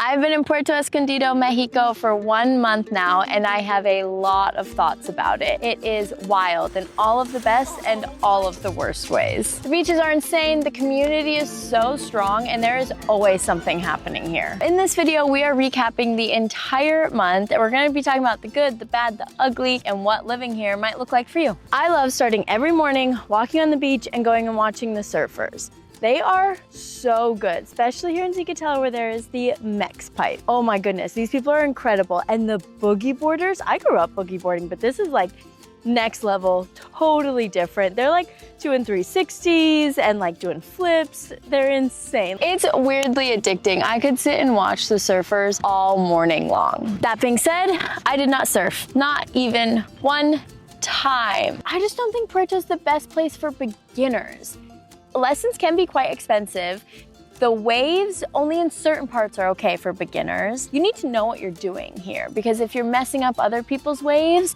I've been in Puerto Escondido, Mexico for 1 month now, and I have a lot of thoughts about it. It is wild in all of the best and all of the worst ways. The beaches are insane, the community is so strong, and there is always something happening here. In this video, we are recapping the entire month, and we're gonna be talking about the good, the bad, the ugly, and what living here might look like for you. I love starting every morning, walking on the beach, and going and watching the surfers. They are so good, especially here in Zicatela where there is the Mex pipe. Oh my goodness, these people are incredible. And the boogie boarders, I grew up boogie boarding, but this is like next level, totally different. They're like doing 360s and like doing flips. They're insane. It's weirdly addicting. I could sit and watch the surfers all morning long. That being said, I did not surf, not even one time. I just don't think Puerto's the best place for beginners. Lessons can be quite expensive. The waves only in certain parts are okay for beginners. You need to know what you're doing here because if you're messing up other people's waves,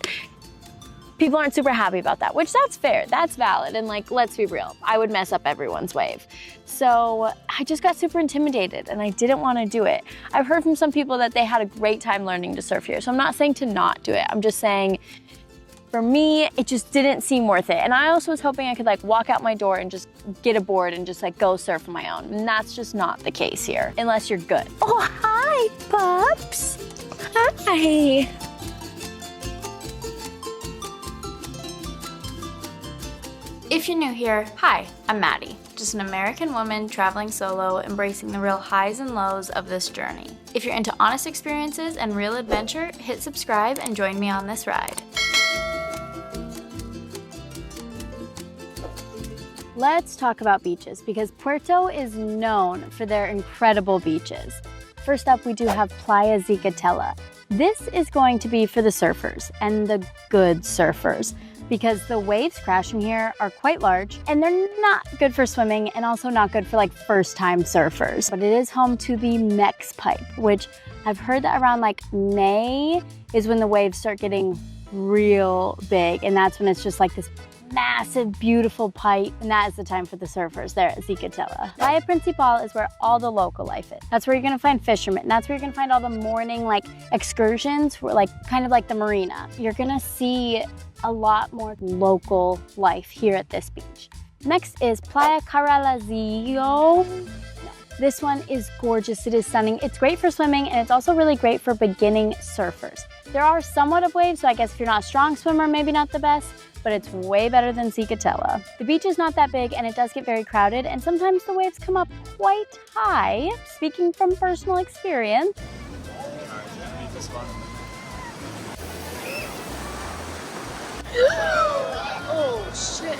people aren't super happy about that, which that's fair, that's valid. And like, let's be real, I would mess up everyone's wave. So I just got super intimidated and I didn't want to do it. I've heard from some people that they had a great time learning to surf here. So I'm not saying to not do it. I'm just saying, for me, it just didn't seem worth it. And I also was hoping I could like walk out my door and just get a board and just like go surf on my own. And that's just not the case here, unless you're good. Oh, hi, pups. Hi. If you're new here, hi, I'm Maddie, just an American woman traveling solo, embracing the real highs and lows of this journey. If you're into honest experiences and real adventure, hit subscribe and join me on this ride. Let's talk about beaches because Puerto is known for their incredible beaches. First up, we do have Playa Zicatela. This is going to be for the surfers and the good surfers because the waves crashing here are quite large and they're not good for swimming and also not good for like first-time surfers. But it is home to the Mex pipe, which I've heard that around like May is when the waves start getting real big, and that's when it's just like this massive, beautiful pipe, and that is the time for the surfers there at Zicatela. Playa Principal is where all the local life is. That's where you're gonna find fishermen. That's where you're gonna find all the morning like excursions, for, like kind of like the marina. You're gonna see a lot more local life here at this beach. Next is Playa Carrizalillo. This one is gorgeous, it is stunning. It's great for swimming and it's also really great for beginning surfers. There are somewhat of waves, so I guess if you're not a strong swimmer, maybe not the best, but it's way better than Zicatela. The beach is not that big and it does get very crowded and sometimes the waves come up quite high. Speaking from personal experience. Oh shit.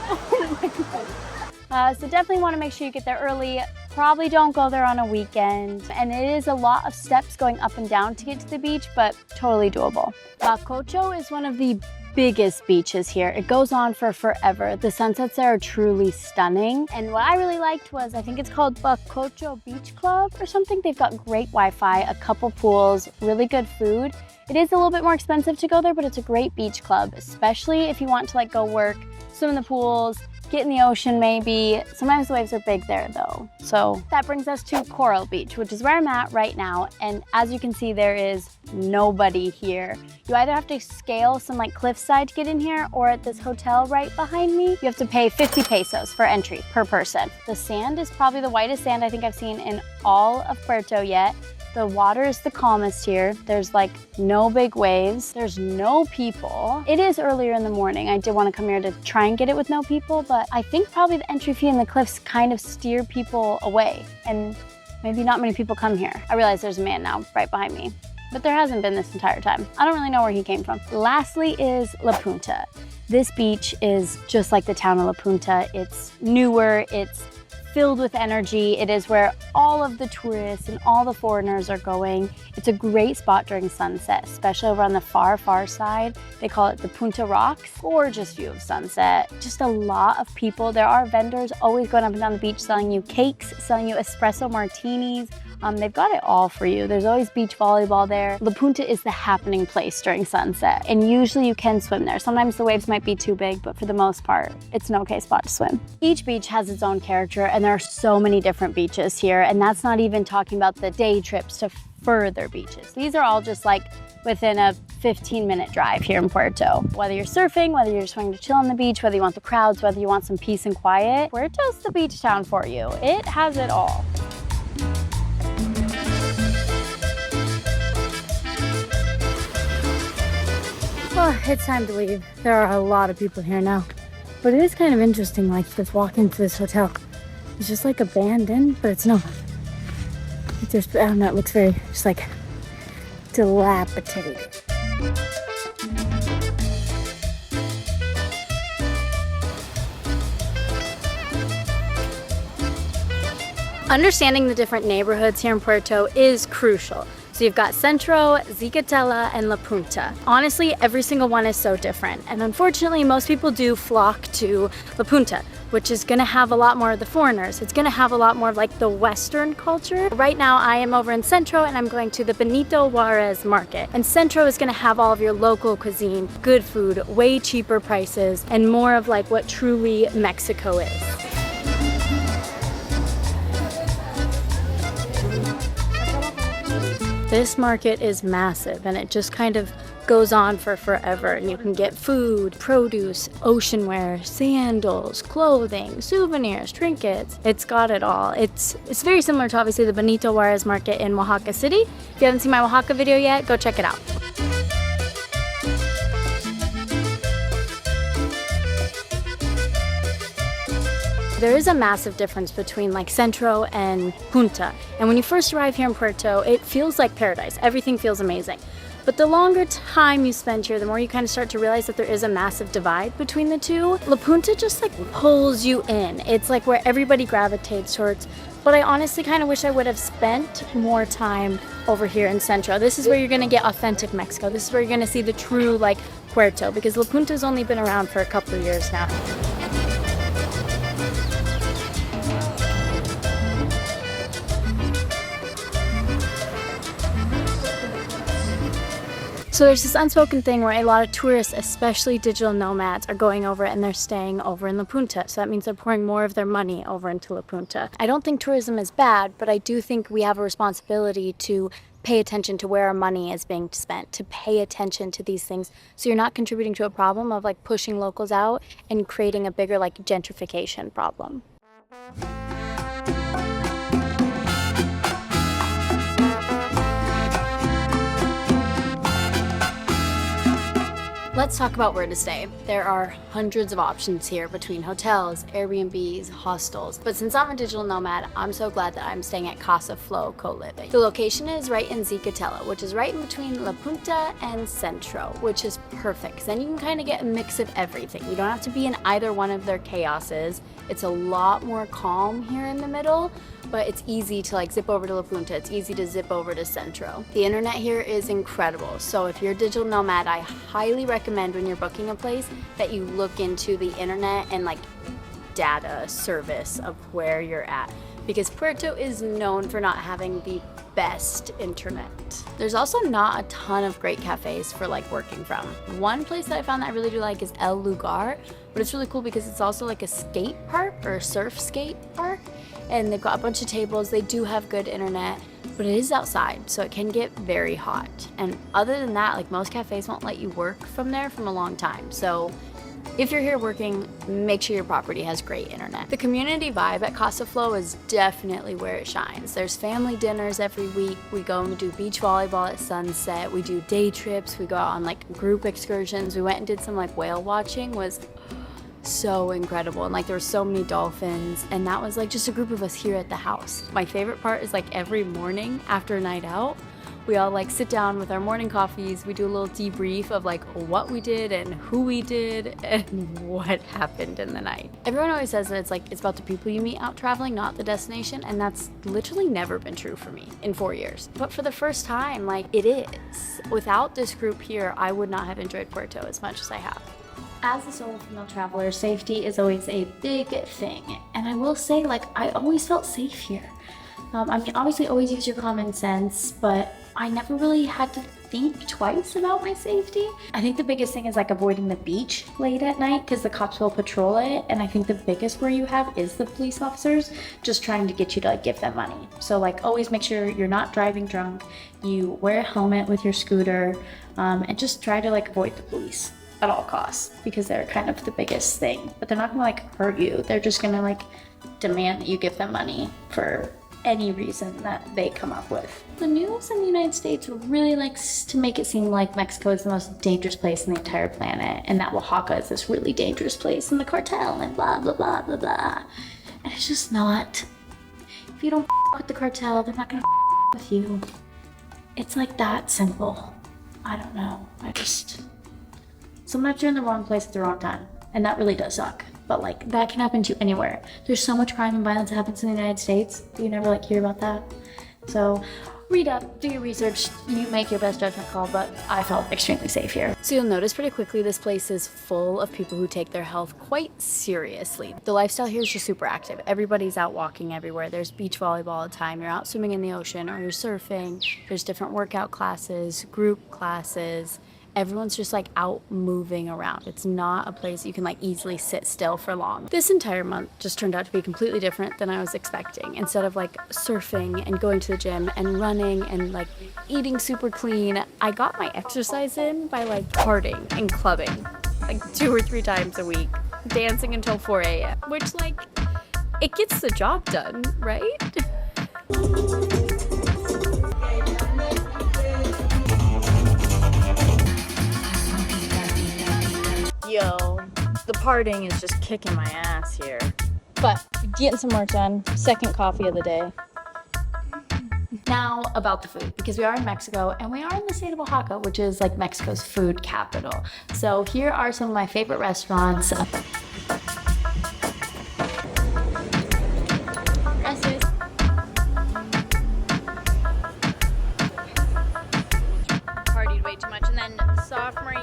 Oh my God. So definitely want to make sure you get there early. Probably don't go there on a weekend. And it is a lot of steps going up and down to get to the beach, but totally doable. Bacocho is one of the biggest beaches here. It goes on for forever. The sunsets there are truly stunning. And what I really liked was, I think it's called Bacocho Beach Club or something. They've got great Wi-Fi, a couple pools, really good food. It is a little bit more expensive to go there, but it's a great beach club, especially if you want to like go work, swim in the pools, get in the ocean maybe. Sometimes the waves are big there though. So that brings us to Coral Beach, which is where I'm at right now. And as you can see, there is nobody here. You either have to scale some like cliffside to get in here, or at this hotel right behind me, you have to pay 50 pesos for entry per person. The sand is probably the whitest sand I think I've seen in all of Puerto yet. The water is the calmest here. There's like no big waves. There's no people. It is earlier in the morning. I did want to come here to try and get it with no people, but I think probably the entry fee and the cliffs kind of steer people away and maybe not many people come here. I realize there's a man now right behind me, but there hasn't been this entire time. I don't really know where he came from. Lastly is La Punta. This beach is just like the town of La Punta. It's newer, it's filled with energy. It is where all of the tourists and all the foreigners are going. It's a great spot during sunset, especially over on the far, far side. They call it the Punta Rocks. Gorgeous view of sunset. Just a lot of people. There are vendors always going up and down the beach selling you cakes, selling you espresso martinis, They've got it all for you. There's always beach volleyball there. La Punta is the happening place during sunset, and usually you can swim there. Sometimes the waves might be too big, but for the most part, it's an okay spot to swim. Each beach has its own character, and there are so many different beaches here, and that's not even talking about the day trips to further beaches. These are all just like within a 15-minute drive here in Puerto. Whether you're surfing, whether you're just wanting to chill on the beach, whether you want the crowds, whether you want some peace and quiet, Puerto's the beach town for you. It has it all. Oh, it's time to leave. There are a lot of people here now. But it is kind of interesting, like, just walk into this hotel. It's just like abandoned, but it's not. It just, I don't know, it looks very, just like, dilapidated. Understanding the different neighborhoods here in Puerto is crucial. So you've got Centro, Zicatela, and La Punta. Honestly, every single one is so different. And unfortunately, most people do flock to La Punta, which is gonna have a lot more of the foreigners. It's gonna have a lot more of like the Western culture. Right now, I am over in Centro and I'm going to the Benito Juarez market. And Centro is gonna have all of your local cuisine, good food, way cheaper prices, and more of like what truly Mexico is. This market is massive and it just kind of goes on for forever, and you can get food, produce, oceanware, sandals, clothing, souvenirs, trinkets. It's got it all. It's very similar to obviously the Benito Juarez market in Oaxaca City. If you haven't seen my Oaxaca video yet, go check it out. There is a massive difference between like Centro and Punta. And when you first arrive here in Puerto, it feels like paradise. Everything feels amazing. But the longer time you spend here, the more you kind of start to realize that there is a massive divide between the two. La Punta just like pulls you in. It's like where everybody gravitates towards. But I honestly kind of wish I would have spent more time over here in Centro. This is where you're gonna get authentic Mexico. This is where you're gonna see the true like Puerto, because La Punta's only been around for a couple of years now. So there's this unspoken thing where a lot of tourists, especially digital nomads, are going over and they're staying over in La Punta. So that means they're pouring more of their money over into La Punta. I don't think tourism is bad, but I do think we have a responsibility to pay attention to where our money is being spent, to pay attention to these things so you're not contributing to a problem of like pushing locals out and creating a bigger like gentrification problem. Let's talk about where to stay. There are hundreds of options here between hotels, Airbnbs, hostels. But since I'm a digital nomad, I'm so glad that I'm staying at Casa Flow co-living. The location is right in Zicatela, which is right in between La Punta and Centro, which is perfect, because then you can kind of get a mix of everything. You don't have to be in either one of their chaoses. It's a lot more calm here in the middle, but it's easy to like zip over to La Punta. It's easy to zip over to Centro. The internet here is incredible. So if you're a digital nomad, I highly recommend when you're booking a place that you look into the internet and like data service of where you're at, because Puerto is known for not having the best internet. There's also not a ton of great cafes for like working from. One place that I found that I really do like is El Lugar, but it's really cool because it's also like a skate park or a surf skate park, and they've got a bunch of tables. They do have good internet, but it is outside, so it can get very hot. And other than that, like most cafes won't let you work from there from a long time. So if you're here working, make sure your property has great internet. The community vibe at Casa Flow is definitely where it shines. There's family dinners every week. We go and we do beach volleyball at sunset. We do day trips. We go out on like group excursions. We went and did some like whale watching. Was so incredible, and like there were so many dolphins, and that was like just a group of us here at the house. My favorite part is like every morning after a night out, we all like sit down with our morning coffees. We do a little debrief of like what we did and who we did and what happened in the night. Everyone always says that it's about the people you meet out traveling, not the destination, and that's literally never been true for me in 4 years. But for the first time, like it is. Without this group here, I would not have enjoyed Puerto as much as I have. As a solo female traveler, safety is always a big thing. And I will say, like, I always felt safe here. I mean, obviously always use your common sense, but I never really had to think twice about my safety. I think the biggest thing is like avoiding the beach late at night because the cops will patrol it. And I think the biggest worry you have is the police officers just trying to get you to like give them money. So like always make sure you're not driving drunk, you wear a helmet with your scooter, and just try to like avoid the police at all costs because they're kind of the biggest thing. But they're not gonna like hurt you. They're just gonna like demand that you give them money for any reason that they come up with. The news in the United States really likes to make it seem like Mexico is the most dangerous place in the entire planet and that Oaxaca is this really dangerous place and the cartel and blah, blah, blah, blah, blah. And it's just not. If you don't with the cartel, they're not gonna with you. It's like that simple. I don't know. Sometimes you're in the wrong place at the wrong time. And that really does suck. But like that can happen to you anywhere. There's so much crime and violence that happens in the United States. You never like hear about that. So read up, do your research, you make your best judgment call, but I felt extremely safe here. So you'll notice pretty quickly this place is full of people who take their health quite seriously. The lifestyle here is just super active. Everybody's out walking everywhere. There's beach volleyball all the time. You're out swimming in the ocean or you're surfing. There's different workout classes, group classes. Everyone's just like out moving around. It's not a place you can like easily sit still for long. This entire month just turned out to be completely different than I was expecting. Instead of like surfing and going to the gym and running and like eating super clean, I got my exercise in by like partying and clubbing like 2 or 3 times a week, dancing until 4 a.m., which like, it gets the job done, right? Yo, the partying is just kicking my ass here. But getting some work done. Second coffee of the day. Now about the food, because we are in Mexico and we are in the state of Oaxaca, which is like Mexico's food capital. So here are some of my favorite restaurants. Gracias. Partied way too much and then sophomore.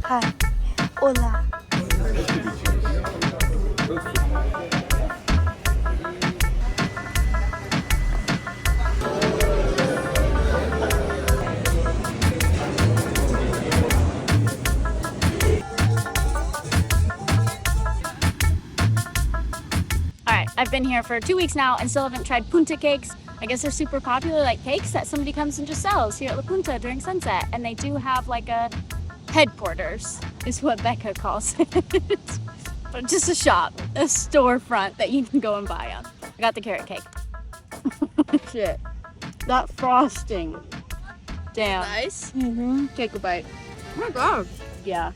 Hi. Hola. Alright, I've been here for 2 weeks now and still haven't tried Punta cakes. I guess they're super popular, like cakes that somebody comes and just sells here at La Punta during sunset. And they do have like a headquarters, is what Becca calls it. But just a shop, a storefront that you can go and buy on. I got the carrot cake. Shit, that frosting. Damn. Nice. Mm-hmm. Take a bite. Oh my god. Yeah.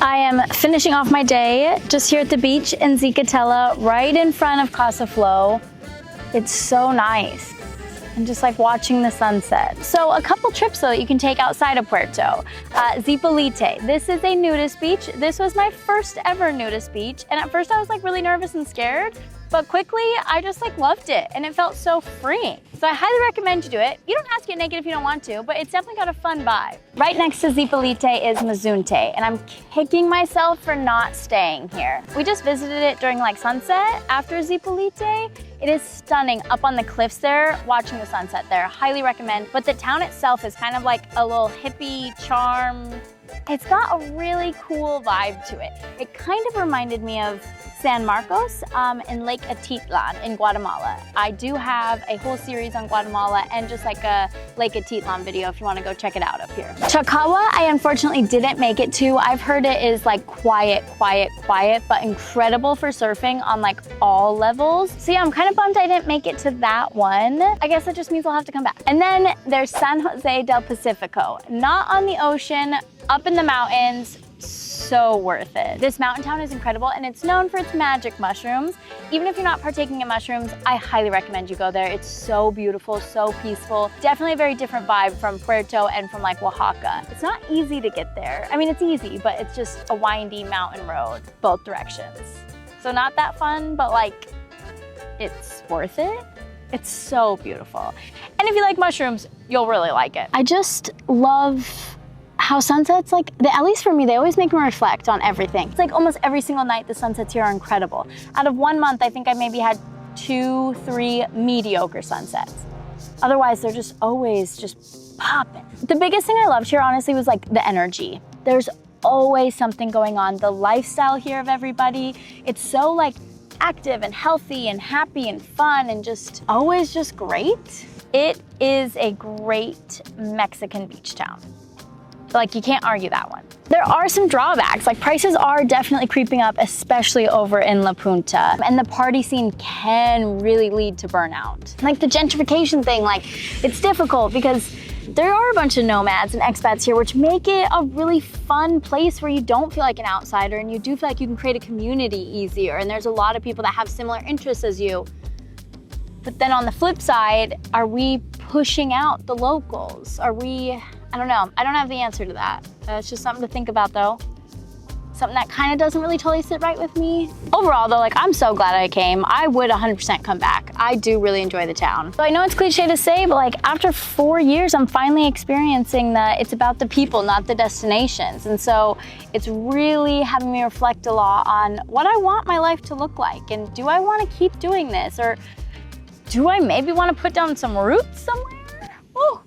I am finishing off my day just here at the beach in Zicatela, right in front of Casa Flow. It's so nice. And just like watching the sunset. So a couple trips though that you can take outside of Puerto. Zipolite. This is a nudist beach. This was my first ever nudist beach. And at first I was like really nervous and scared, but quickly I just like loved it and it felt so freeing. So I highly recommend you do it. You don't have to get naked if you don't want to, but it's definitely got a fun vibe. Right next to Zipolite is Mazunte, and I'm kicking myself for not staying here. We just visited it during like sunset after Zipolite. It is stunning up on the cliffs there, watching the sunset there. Highly recommend. But the town itself is kind of like a little hippie charm. It's got a really cool vibe to it. It kind of reminded me of San Marcos and Lake Atitlan in Guatemala. I do have a whole series on Guatemala and just like a Lake Atitlan video if you want to go check it out up here. Chacagua, I unfortunately didn't make it to. I've heard it is like quiet, but incredible for surfing on like all levels. So yeah, I'm kind of bummed I didn't make it to that one. I guess that just means I'll have to come back. And then there's San Jose del Pacifico. Not on the ocean, up in the mountains, so worth it. This mountain town is incredible and it's known for its magic mushrooms. Even if you're not partaking in mushrooms, I highly recommend you go there. It's so beautiful, so peaceful. Definitely a very different vibe from Puerto and from like Oaxaca. It's not easy to get there. I mean, it's easy, but it's just a windy mountain road, both directions. So not that fun, but like, it's worth it. It's so beautiful. And if you like mushrooms, you'll really like it. I just love how sunsets, like, at least for me, they always make me reflect on everything. It's like almost every single night the sunsets here are incredible. Out of 1 month, I think I maybe had 2, 3 mediocre sunsets. Otherwise, they're just always just popping. The biggest thing I loved here, honestly, was like the energy. There's always something going on. The lifestyle here of everybody, it's so like active and healthy and happy and fun and just always just great. It is a great Mexican beach town. Like, you can't argue that one. There are some drawbacks, like prices are definitely creeping up, especially over in La Punta. And the party scene can really lead to burnout. Like the gentrification thing, like it's difficult because there are a bunch of nomads and expats here, which make it a really fun place where you don't feel like an outsider and you do feel like you can create a community easier. And there's a lot of people that have similar interests as you. But then on the flip side, are we pushing out the locals? Are we, I don't know. I don't have the answer to that. It's just something to think about though. Something that kind of doesn't really totally sit right with me. Overall though, like I'm so glad I came. I would 100% come back. I do really enjoy the town. So I know it's cliche to say, but like after 4 years, I'm finally experiencing that it's about the people, not the destinations. And so it's really having me reflect a lot on what I want my life to look like. And do I want to keep doing this? Or do I maybe want to put down some roots somewhere? Ooh.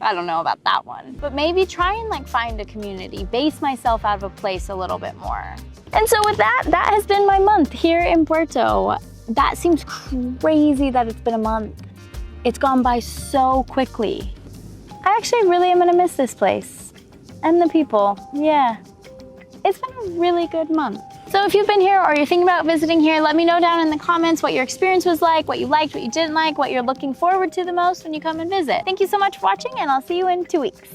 I don't know about that one, but maybe try and like find a community, base myself out of a place a little bit more. And so with that, that has been my month here in Puerto. That seems crazy that it's been a month. It's gone by so quickly. I actually really am gonna miss this place and the people. Yeah, it's been a really good month. So if you've been here or you're thinking about visiting here, let me know down in the comments what your experience was like, what you liked, what you didn't like, what you're looking forward to the most when you come and visit. Thank you so much for watching, and I'll see you in 2 weeks.